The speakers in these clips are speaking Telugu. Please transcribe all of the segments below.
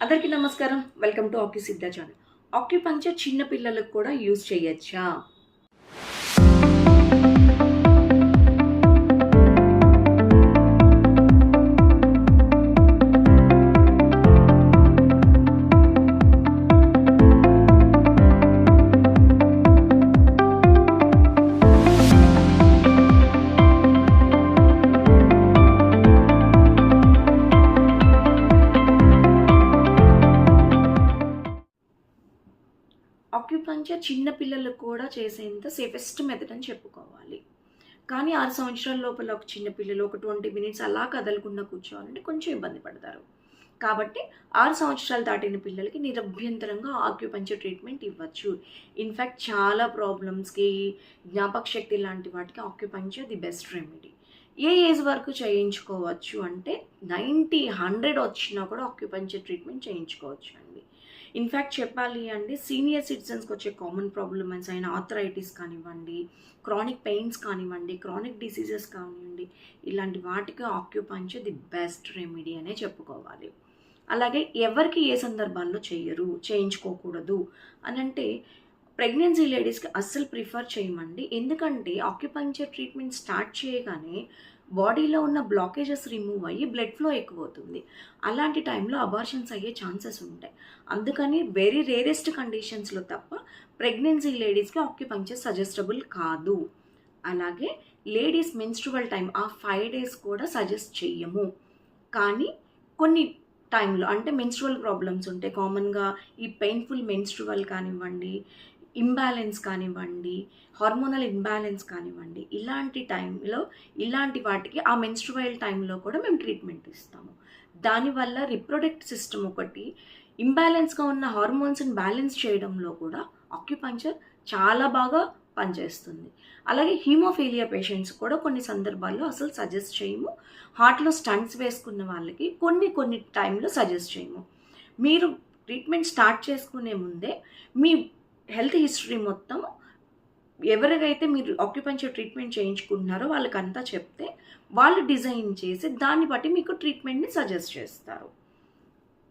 అందరికీ నమస్కారం. Welcome to Acusiddha channel. Acupuncture చిన్న పిల్లలకు కూడా యూజ్ చేయొచ్చా? ఆక్యుపంక్చర్ చిన్న పిల్లలకు కూడా చేసేంత సేఫెస్ట్ మెథడ్ అని చెప్పుకోవాలి. కానీ 6 సంవత్సరాల లోపల ఒక చిన్న పిల్లలు ఒక 20 మినిట్స్ అలా కదలకుండా కూర్చోవాలంటే కొంచెం ఇబ్బంది పడతారు. కాబట్టి 6 సంవత్సరాలు దాటిన పిల్లలకి నిరభ్యంతరంగా ఆక్యుపంక్చర్ ట్రీట్మెంట్ ఇవ్వచ్చు. ఇన్ఫ్యాక్ట్ చాలా ప్రాబ్లమ్స్కి, జ్ఞాపక శక్తి లాంటి వాటికి acupuncture the best remedy. A age వరకు చేయించుకోవచ్చు అంటే 90, 100 వచ్చినా కూడా ఆక్యుపంక్చర్ ట్రీట్మెంట్ చేయించుకోవచ్చు అండి. ఇన్ఫ్యాక్ట్ చెప్పాలి అంటే సీనియర్ సిటిజన్స్కి వచ్చే కామన్ ప్రాబ్లమ్స్ అయిన ఆర్థరైటిస్ కానివ్వండి, క్రానిక్ పెయిన్స్ కానివ్వండి, క్రానిక్ డిసీజెస్ కానివ్వండి, ఇలాంటి వాటికి ఆక్యుపంక్చర్ ది బెస్ట్ రెమెడీ అనే చెప్పుకోవాలి. అలాగే ఎవరికి ఏ సందర్భాల్లో చేయించుకోకూడదు అని అంటే ప్రెగ్నెన్సీ లేడీస్కి అస్సలు ప్రిఫర్ చేయమండి. ఎందుకంటే ఆక్యుపంక్చర్ ట్రీట్మెంట్ స్టార్ట్ చేయగానే బాడీలో ఉన్న బ్లాకేజెస్ రిమూవ్ అయ్యి బ్లడ్ ఫ్లో ఎక్కువ అవుతుంది. అలాంటి టైంలో అబార్షన్స్ అయ్యే ఛాన్సెస్ ఉంటాయి. అందుకని వెరీ రేరెస్ట్ కండిషన్స్లో తప్ప ప్రెగ్నెన్సీ లేడీస్కి ఆక్యుపంక్చర్ సజెస్టబుల్ కాదు. అలాగే లేడీస్ మెన్స్ట్రువల్ టైం ఆ 5 days కూడా సజెస్ట్ చెయ్యము. కానీ కొన్ని టైంలో అంటే మెన్స్ట్రువల్ ప్రాబ్లమ్స్ ఉంటాయి. కామన్గా ఈ పెయిన్ఫుల్ మెన్స్ట్రువల్ కానివ్వండి, ఇంబ్యాలెన్స్ కానివ్వండి, హార్మోనల్ ఇంబ్యాలెన్స్ కానివ్వండి, ఇలాంటి టైంలో ఇలాంటి వాటికి ఆ మెన్స్ట్రువల్ టైంలో కూడా మేము ట్రీట్మెంట్ ఇస్తాము. దానివల్ల రిప్రొడక్ట్ సిస్టమ్ ఒకటి ఇంబ్యాలెన్స్గా ఉన్న హార్మోన్స్ని బ్యాలెన్స్ చేయడంలో కూడా ఆక్యుపంక్చర్ చాలా బాగా పనిచేస్తుంది. అలాగే హీమోఫీలియా పేషెంట్స్ కూడా కొన్ని సందర్భాల్లో అసలు సజెస్ట్ చేయము. హార్ట్లో స్టంట్స్ వేసుకున్న వాళ్ళకి కొన్ని టైంలో సజెస్ట్ చేయము. మీరు ట్రీట్మెంట్ స్టార్ట్ చేసుకునే ముందే మీ హెల్త్ హిస్టరీ మొత్తం ఎవరికైతే మీరు ఆక్యుపంక్చర్ ట్రీట్మెంట్ చేయించుకుంటున్నారో వాళ్ళకంతా చెప్తే వాళ్ళు డిజైన్ చేసి దాన్ని బట్టి మీకు ట్రీట్మెంట్ని సజెస్ట్ చేస్తారు.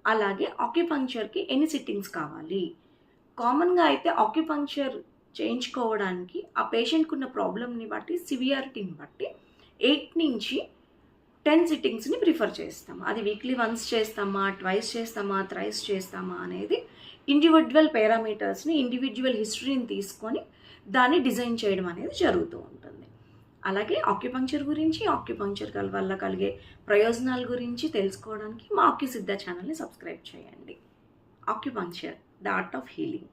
అలాగే ఆక్యుపంక్చర్కి ఎన్ని సిట్టింగ్స్ కావాలి? కామన్గా అయితే ఆక్యుపంక్చర్ చేయించుకోవడానికి ఆ పేషెంట్కి ఉన్న ప్రాబ్లమ్ని బట్టి, సివియారిటీని బట్టి 8 నుంచి 10 సిట్టింగ్స్ని ప్రిఫర్ చేస్తాము. అది వీక్లీ వన్స్ చేస్తామా, ట్వైస్ చేస్తామా, థ్రైస్ చేస్తామా అనేది ఇండివిజువల్ పారామీటర్స్ని, ఇండివిజువల్ హిస్టరీని తీసుకొని దాన్ని డిజైన్ చేయడం అనేది జరుగుతూ ఉంటుంది. అలాగే ఆక్యుపంక్చర్ గురించి, ఆక్యుపంక్చర్ వల్ల కలిగే ప్రయోజనాల గురించి తెలుసుకోవడానికి మా ఆక్యుసిద్ధ ఛానల్ని సబ్స్క్రైబ్ చేయండి. Acupuncture the art of healing.